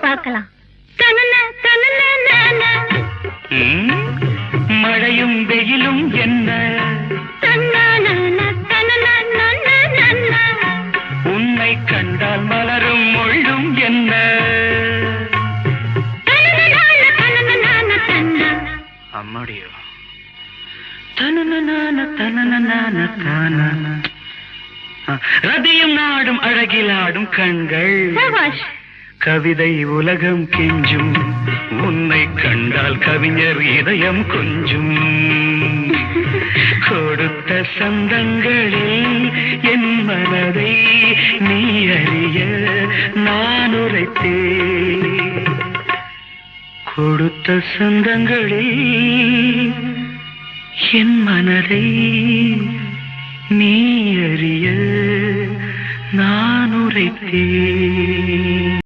பார்க்கலாம். மழையும் வெயிலும் என்ன, உன்னை கண்டால் மலரும் முள்ளும் என்ன, அம்மாடியோ ரதியும் நாடும் அழகிலாடும் கண்கள், கவிதை உலகம் கெஞ்சும், உன்னை கண்டால் கவிஞர் இதயம் கொஞ்சும். கொடுத்த சந்தங்களில் என் மனதை நீ அறிய நான் உரைத்தேன். கொடுத்த சந்தங்களில் என் மனதை நீ அறிய நான் உரைத்தேன்.